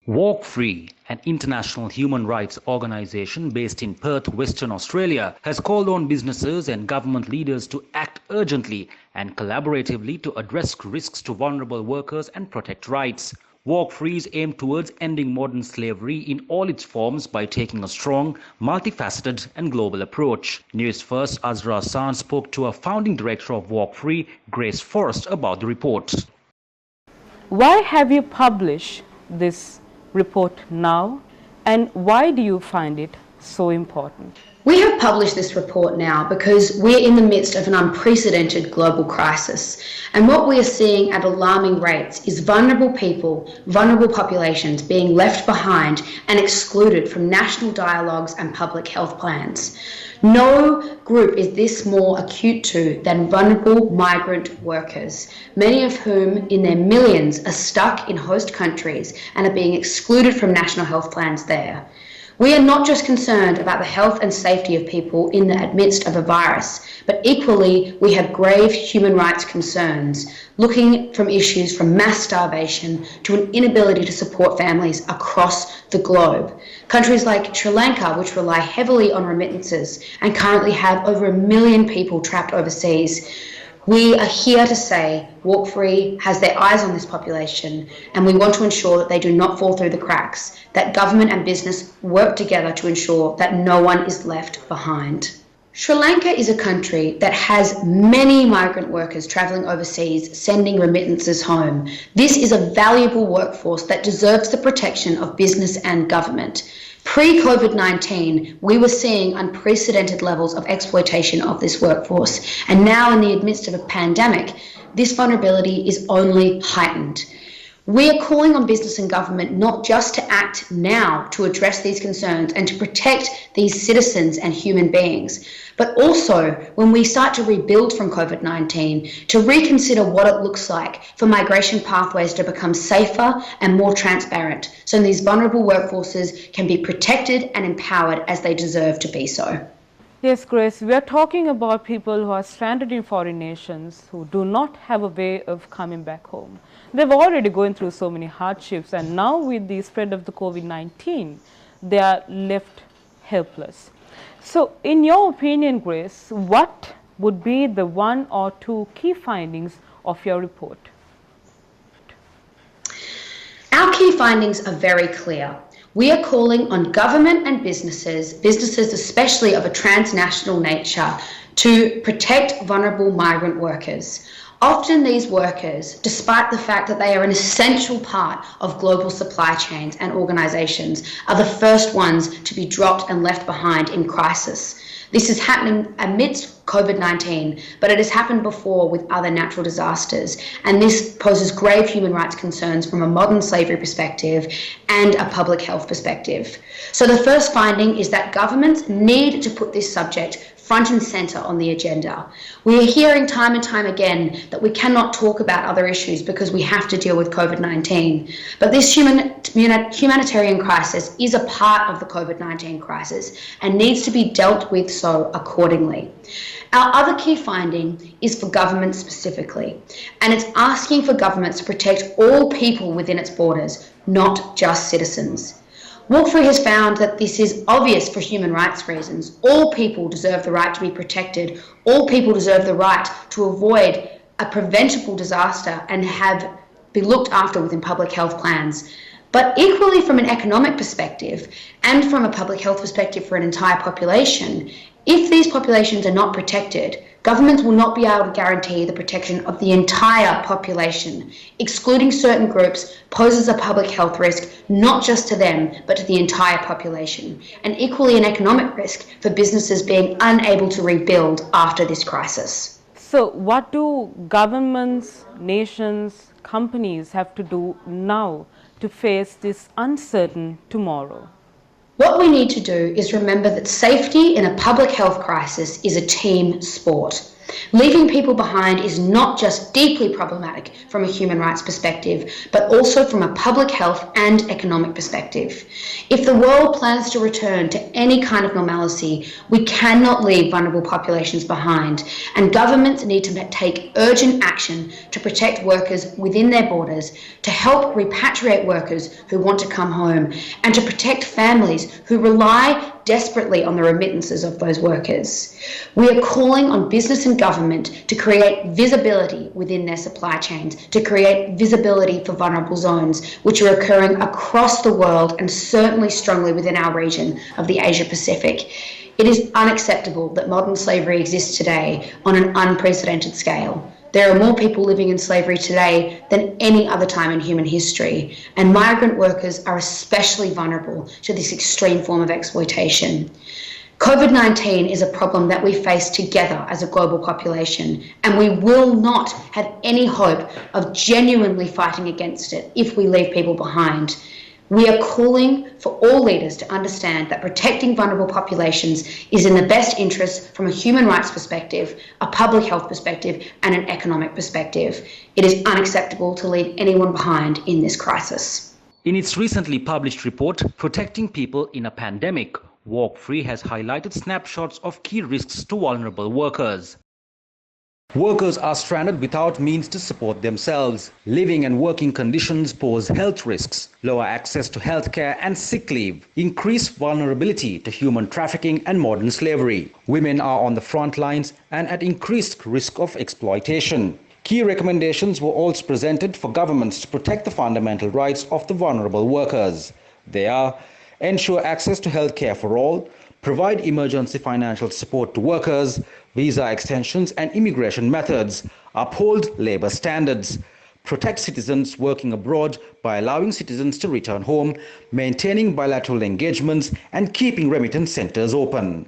Walk Free, an international human rights organization based in Perth, Western Australia, has called on businesses and government leaders to act urgently and collaboratively to address risks to vulnerable workers and protect rights. Walk Free's aim towards ending modern slavery in all its forms by taking a strong, multifaceted and global approach. Newsfirst Azra Assan spoke to a founding director of Walk Free, Forrest, about the report. Why have you published this report now, and why do you find it so important? We have published this report now because we're in the midst of an unprecedented global crisis, and what we are seeing at alarming rates is vulnerable people, vulnerable populations being left behind and excluded from national dialogues and public health plans. No group is this more acute to than vulnerable migrant workers, many of whom in their millions are stuck in host countries and are being excluded from national health plans there. We are not just concerned about the health and safety of people in the midst of a virus, but equally we have grave human rights concerns, looking from issues from mass starvation to an inability to support families across the globe. Countries like Sri Lanka, which rely heavily on remittances and currently have over 1 million people trapped overseas. We are here to say Walk Free has their eyes on this population, and we want to ensure that they do not fall through the cracks, that government and business work together to ensure that no one is left behind. Sri Lanka is a country that has many migrant workers travelling overseas, sending remittances home. This is a valuable workforce that deserves the protection of business and government. Pre-COVID-19, we were seeing unprecedented levels of exploitation of this workforce, and now in the midst of a pandemic, this vulnerability is only heightened. We are calling on business and government not just to act now to address these concerns and to protect these citizens and human beings, but also when we start to rebuild from COVID-19, to reconsider what it looks like for migration pathways to become safer and more transparent, so these vulnerable workforces can be protected and empowered as they deserve to be so. Yes, Grace, we are talking about people who are stranded in foreign nations, who do not have a way of coming back home. They've already gone through so many hardships, and now with the spread of the COVID-19, they are left helpless. So, in your opinion, Grace, what would be the 1 or 2 key findings of your report? Our key findings are very clear. We are calling on government and businesses especially of a transnational nature, to protect vulnerable migrant workers. Often these workers, despite the fact that they are an essential part of global supply chains and organisations, are the first ones to be dropped and left behind in crisis. This is happening amidst COVID-19, but it has happened before with other natural disasters, and this poses grave human rights concerns from a modern slavery perspective and a public health perspective. So the first finding is that governments need to put this subject front and centre on the agenda. We are hearing time and time again that we cannot talk about other issues because we have to deal with COVID-19. But this humanitarian crisis is a part of the COVID-19 crisis and needs to be dealt with so accordingly. Our other key finding is for governments specifically, and it's asking for governments to protect all people within its borders, not just citizens. Walk Free has found that this is obvious for human rights reasons. All people deserve the right to be protected. All people deserve the right to avoid a preventable disaster and be looked after within public health plans. But equally from an economic perspective and from a public health perspective for an entire population, if these populations are not protected, governments will not be able to guarantee the protection of the entire population. Excluding certain groups poses a public health risk, not just to them, but to the entire population, and equally an economic risk for businesses being unable to rebuild after this crisis. So what do governments, nations, companies have to do now to face this uncertain tomorrow? What we need to do is remember that safety in a public health crisis is a team sport. Leaving people behind is not just deeply problematic from a human rights perspective, but also from a public health and economic perspective. If the world plans to return to any kind of normalcy, we cannot leave vulnerable populations behind, and governments need to take urgent action to protect workers within their borders, to help repatriate workers who want to come home, and to protect families who rely desperately on the remittances of those workers. We are calling on business and government to create visibility within their supply chains, to create visibility for vulnerable zones, which are occurring across the world and certainly strongly within our region of the Asia Pacific. It is unacceptable that modern slavery exists today on an unprecedented scale. There are more people living in slavery today than any other time in human history, and migrant workers are especially vulnerable to this extreme form of exploitation. COVID-19 is a problem that we face together as a global population, and we will not have any hope of genuinely fighting against it if we leave people behind. We are calling for all leaders to understand that protecting vulnerable populations is in the best interest from a human rights perspective, a public health perspective, and an economic perspective. It is unacceptable to leave anyone behind in this crisis. In its recently published report, Protecting People in a Pandemic, Walk Free has highlighted snapshots of key risks to vulnerable workers. Workers are stranded without means to support themselves. Living and working conditions pose health risks, lower access to healthcare and sick leave, increased vulnerability to human trafficking and modern slavery. Women are on the front lines and at increased risk of exploitation. Key recommendations were also presented for governments to protect the fundamental rights of the vulnerable workers. They are: ensure access to healthcare for all, provide emergency financial support to workers, visa extensions and immigration methods, uphold labor standards, protect citizens working abroad by allowing citizens to return home, maintaining bilateral engagements and keeping remittance centers open.